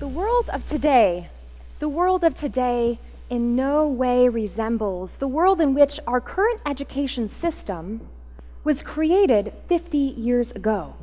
The world of today in no way resembles the world in which our current education system was created 50 years ago.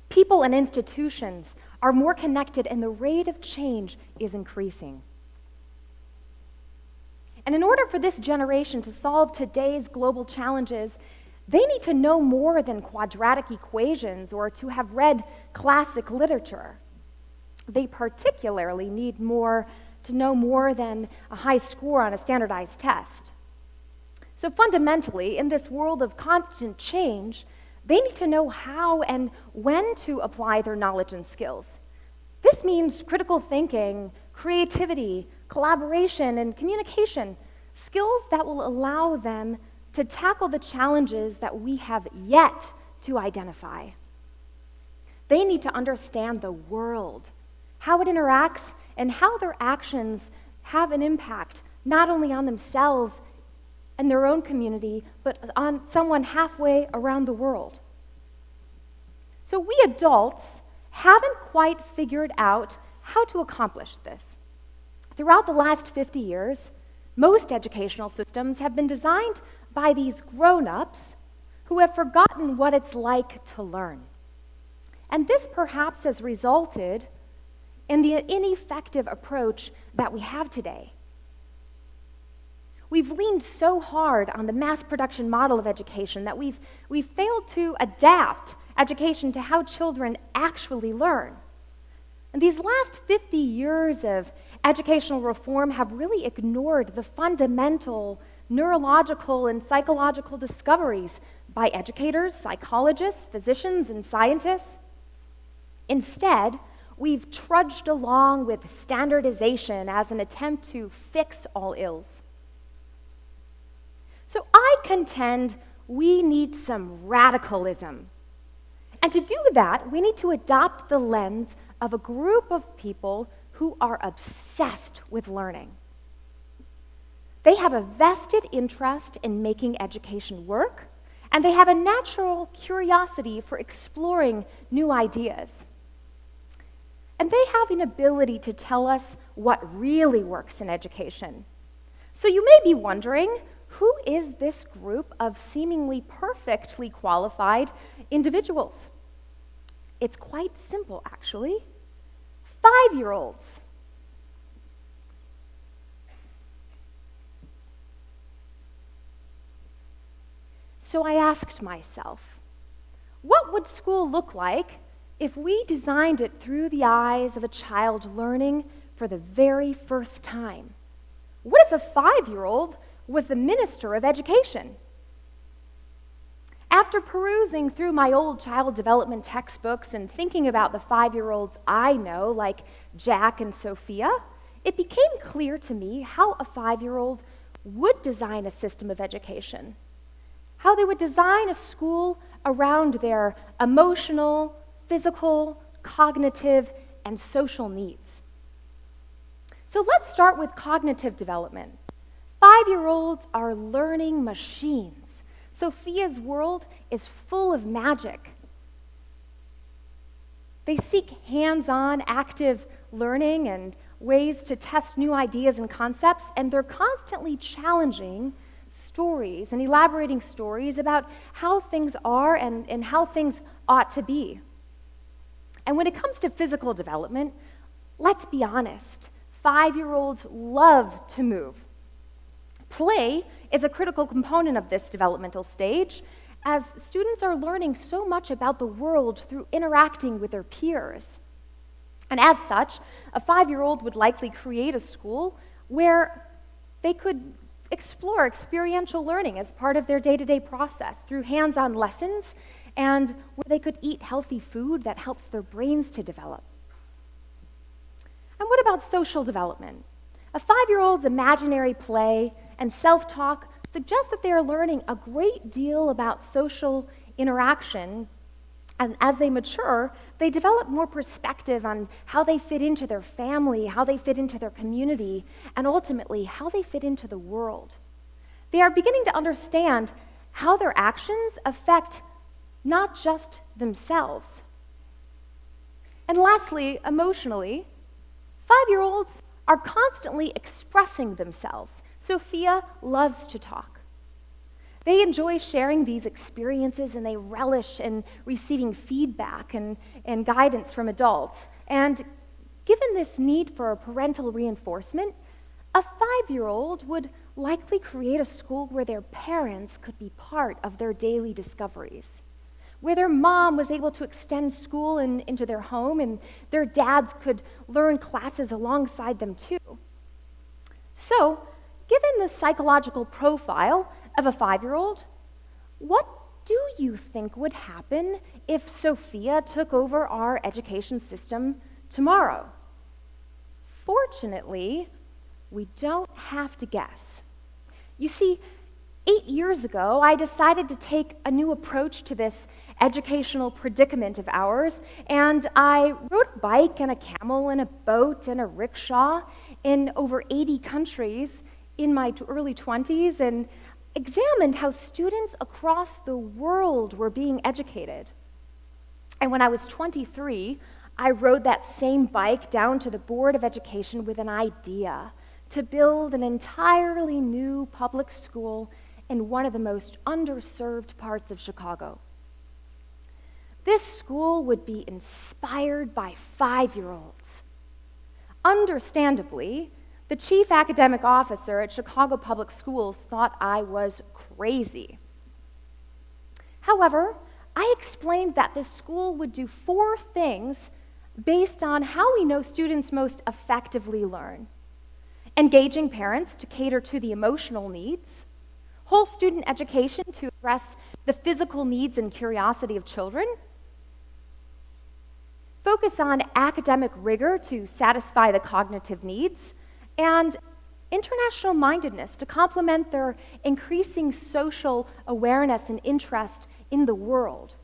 People and institutions are more connected and the rate of change is increasing. And in order for this generation to solve today's global challenges, they need to know more than quadratic equations or to have read classic literature. They particularly need to know more than a high score on a standardized test. So fundamentally, in this world of constant change, they need to know how and when to apply their knowledge and skills. This means critical thinking, creativity, collaboration, and communication, skills that will allow them to tackle the challenges that we have yet to identify. They need to understand the world, how it interacts, and how their actions have an impact not only on themselves and their own community, but on someone halfway around the world. So we adults haven't quite figured out how to accomplish this. Throughout the last 50 years, most educational systems have been designed by these grown-ups who have forgotten what it's like to learn. And this perhaps has resulted in the ineffective approach that we have today. We've leaned so hard on the mass production model of education that we've failed to adapt education to how children actually learn. And these last 50 years of educational reform have really ignored the fundamental neurological and psychological discoveries by educators, psychologists, physicians, and scientists. Instead, we've trudged along with standardization as an attempt to fix all ills. So I contend we need some radicalism. And to do that, we need to adopt the lens of a group of people who are obsessed with learning. They have a vested interest in making education work, and they have a natural curiosity for exploring new ideas. And they have an ability to tell us what really works in education. So you may be wondering, who is this group of seemingly perfectly qualified individuals? It's quite simple, actually. 5-year-olds. So I asked myself, what would school look like if we designed it through the eyes of a child learning for the very first time? What if a 5-year-old was the minister of education? After perusing through my old child development textbooks and thinking about the 5-year-olds I know, like Jack and Sophia, it became clear to me how a 5-year-old would design a system of education, how they would design a school around their emotional, physical, cognitive, and social needs. So let's start with cognitive development. 5-year-olds are learning machines. Sophia's world is full of magic. They seek hands-on, active learning and ways to test new ideas and concepts, and they're constantly challenging stories and elaborating stories about how things are and how things ought to be. And when it comes to physical development, let's be honest, 5-year-olds love to move. Play is a critical component of this developmental stage, as students are learning so much about the world through interacting with their peers. And as such, a 5-year-old would likely create a school where they could explore experiential learning as part of their day-to-day process through hands-on lessons, and where they could eat healthy food that helps their brains to develop. And what about social development? A 5-year-old's imaginary play and self-talk suggest that they are learning a great deal about social interaction. And as they mature, they develop more perspective on how they fit into their family, how they fit into their community, and ultimately, how they fit into the world. They are beginning to understand how their actions affect not just themselves, And lastly, emotionally, 5-year-olds are constantly expressing themselves. Sophia loves to talk. They enjoy sharing these experiences and they relish in receiving feedback and guidance from adults. And given this need for parental reinforcement, a 5-year-old would likely create a school where their parents could be part of their daily discoveries, where their mom was able to extend school into their home and their dads could learn classes alongside them too. So, given the psychological profile of a 5-year-old, what do you think would happen if Sophia took over our education system tomorrow? Fortunately, we don't have to guess. You see, 8 years ago, I decided to take a new approach to this educational predicament of ours, and I rode a bike and a camel and a boat and a rickshaw in over 80 countries in my early 20s and examined how students across the world were being educated. And when I was 23, I rode that same bike down to the Board of Education with an idea to build an entirely new public school in one of the most underserved parts of Chicago. This school would be inspired by 5-year-olds. Understandably, the chief academic officer at Chicago Public Schools thought I was crazy. However, I explained that this school would do 4 things based on how we know students most effectively learn: engaging parents to cater to the emotional needs, whole student education to address the physical needs and curiosity of children, focus on academic rigor to satisfy the cognitive needs, and international mindedness to complement their increasing social awareness and interest in the world.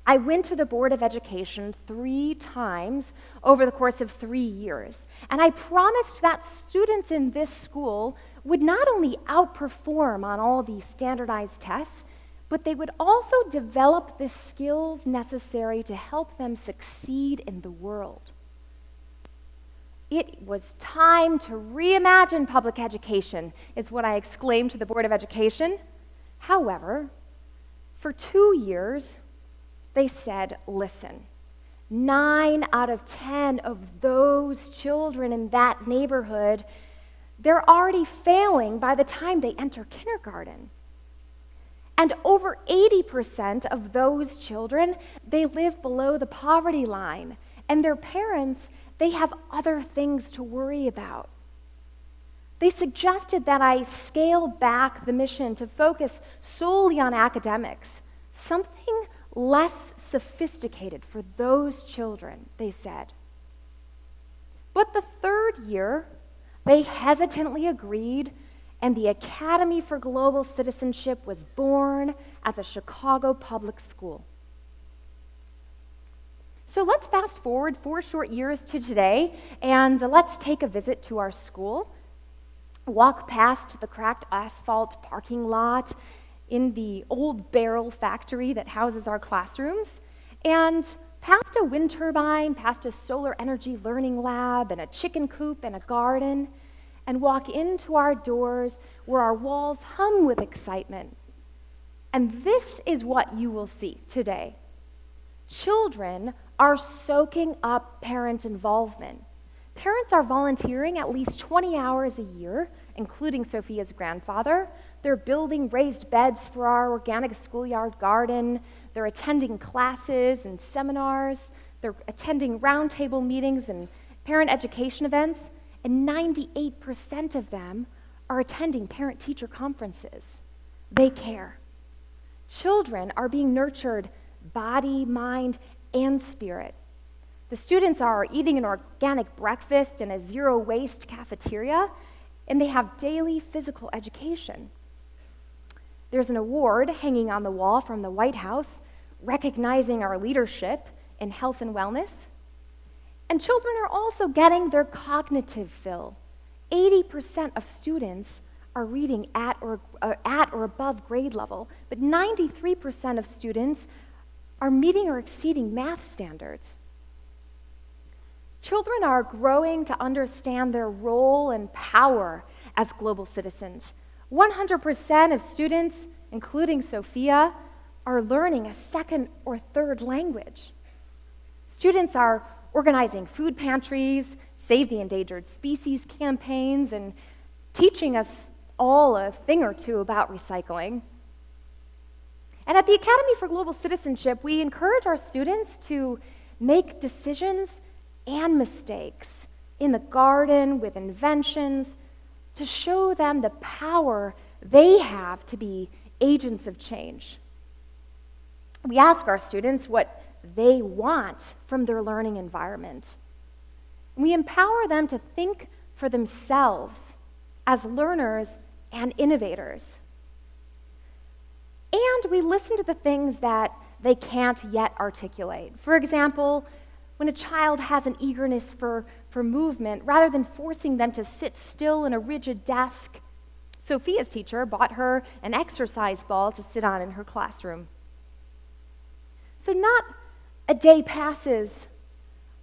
I went to the Board of Education 3 times over the course of 3 years, and I promised that students in this school would not only outperform on all these standardized tests, but they would also develop the skills necessary to help them succeed in the world. It was time to reimagine public education, is what I exclaimed to the Board of Education. However, for 2 years, they said, listen, 9 out of 10 of those children in that neighborhood, they're already failing by the time they enter kindergarten. And over 80% of those children, they live below the poverty line, and their parents, they have other things to worry about. They suggested that I scale back the mission to focus solely on academics, something less sophisticated for those children, they said. But the 3rd year, they hesitantly agreed, and the Academy for Global Citizenship was born as a Chicago public school. So let's fast forward 4 short years to today, and let's take a visit to our school, walk past the cracked asphalt parking lot in the old barrel factory that houses our classrooms, and past a wind turbine, past a solar energy learning lab, and a chicken coop and a garden, and walk into our doors where our walls hum with excitement. And this is what you will see today. Children are soaking up parent involvement. Parents are volunteering at least 20 hours a year, including Sophia's grandfather. They're building raised beds for our organic schoolyard garden. They're attending classes and seminars. They're attending roundtable meetings and parent education events. And 98% of them are attending parent-teacher conferences. They care. Children are being nurtured body, mind, and spirit. The students are eating an organic breakfast in a zero-waste cafeteria, and they have daily physical education. There's an award hanging on the wall from the White House recognizing our leadership in health and wellness. And children are also getting their cognitive fill. 80% of students are reading at or above grade level, but 93% of students are meeting or exceeding math standards. Children are growing to understand their role and power as global citizens. 100% of students, including Sophia, are learning a second or third language. Students are organizing food pantries, Save the Endangered Species campaigns, and teaching us all a thing or two about recycling. And at the Academy for Global Citizenship, we encourage our students to make decisions and mistakes in the garden with inventions to show them the power they have to be agents of change. We ask our students what they want from their learning environment. We empower them to think for themselves as learners and innovators. And we listen to the things that they can't yet articulate. For example, when a child has an eagerness for movement, rather than forcing them to sit still in a rigid desk, Sophia's teacher bought her an exercise ball to sit on in her classroom. So not a day passes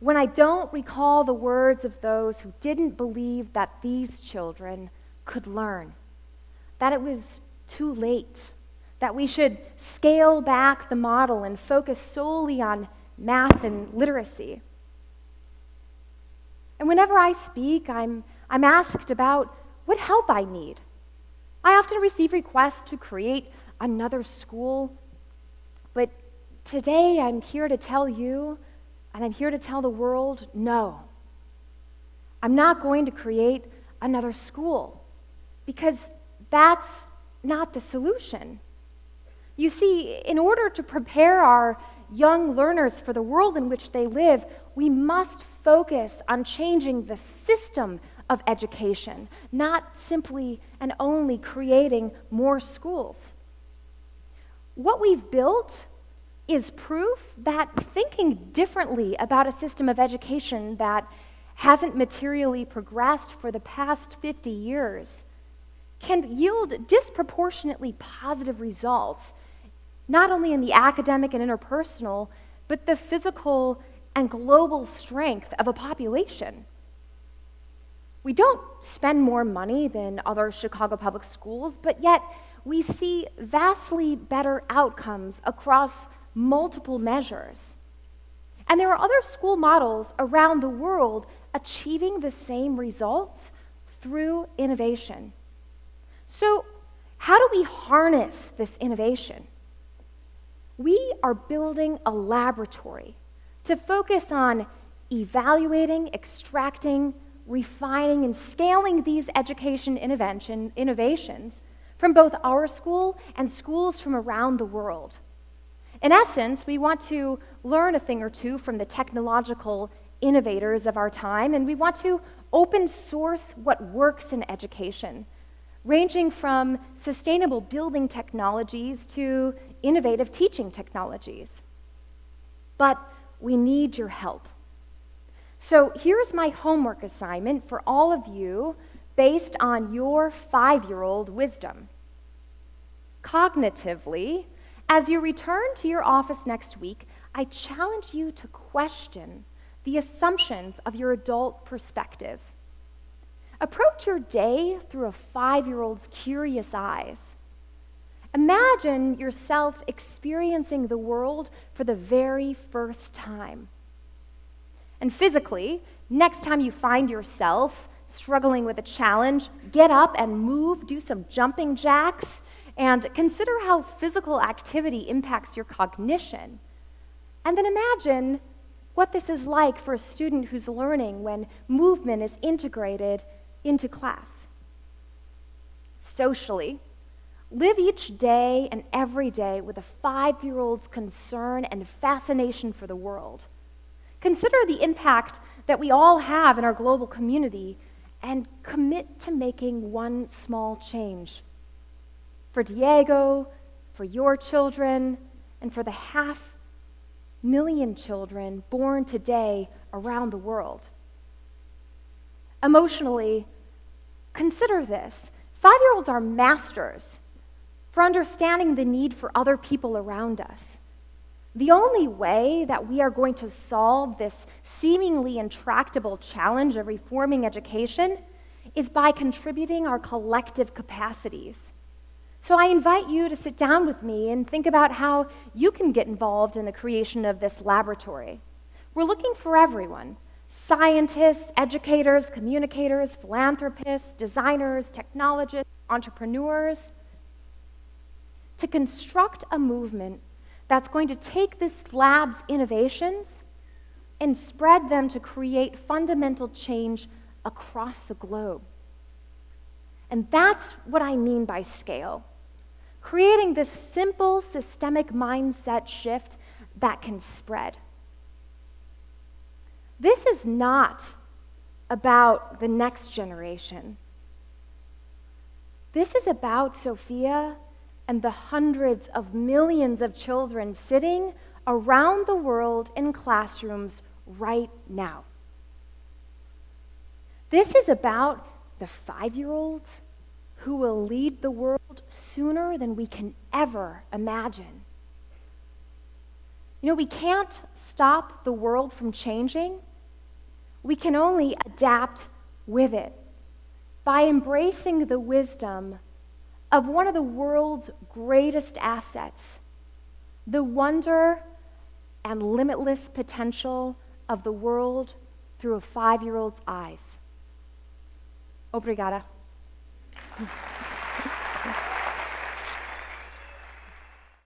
when I don't recall the words of those who didn't believe that these children could learn, that it was too late, that we should scale back the model and focus solely on math and literacy. And whenever I speak, I'm asked about what help I need. I often receive requests to create another school, but today I'm here to tell you, and I'm here to tell the world, no. I'm not going to create another school, because that's not the solution. You see, in order to prepare our young learners for the world in which they live, we must focus on changing the system of education, not simply and only creating more schools. What we've built is proof that thinking differently about a system of education that hasn't materially progressed for the past 50 years can yield disproportionately positive results, not only in the academic and interpersonal, but the physical and global strength of a population. We don't spend more money than other Chicago public schools, but yet we see vastly better outcomes across multiple measures. And there are other school models around the world achieving the same results through innovation. So, how do we harness this innovation? We are building a laboratory to focus on evaluating, extracting, refining, and scaling these education innovations from both our school and schools from around the world. In essence, we want to learn a thing or two from the technological innovators of our time, and we want to open source what works in education, ranging from sustainable building technologies to innovative teaching technologies. But we need your help. So here's my homework assignment for all of you based on your 5-year-old wisdom. Cognitively, as you return to your office next week, I challenge you to question the assumptions of your adult perspective. Approach your day through a 5-year-old's curious eyes. Imagine yourself experiencing the world for the very first time. And physically, next time you find yourself struggling with a challenge, get up and move, do some jumping jacks, and consider how physical activity impacts your cognition. And then imagine what this is like for a student who's learning when movement is integrated into class. Socially, live each day and every day with a 5-year-old's concern and fascination for the world. Consider the impact that we all have in our global community and commit to making one small change. For Diego, for your children, and for the 500,000 children born today around the world. Emotionally, consider this. 5-year-olds are masters for understanding the need for other people around us. The only way that we are going to solve this seemingly intractable challenge of reforming education is by contributing our collective capacities. So I invite you to sit down with me and think about how you can get involved in the creation of this laboratory. We're looking for everyone: scientists, educators, communicators, philanthropists, designers, technologists, entrepreneurs, to construct a movement that's going to take this lab's innovations and spread them to create fundamental change across the globe. And that's what I mean by scale. Creating this simple systemic mindset shift that can spread. This is not about the next generation. This is about Sophia and the hundreds of millions of children sitting around the world in classrooms right now. This is about the 5-year-olds who will lead the world sooner than we can ever imagine. You know, we can't stop the world from changing. We can only adapt with it by embracing the wisdom of one of the world's greatest assets, the wonder and limitless potential of the world through a 5-year-old's eyes. Obrigada.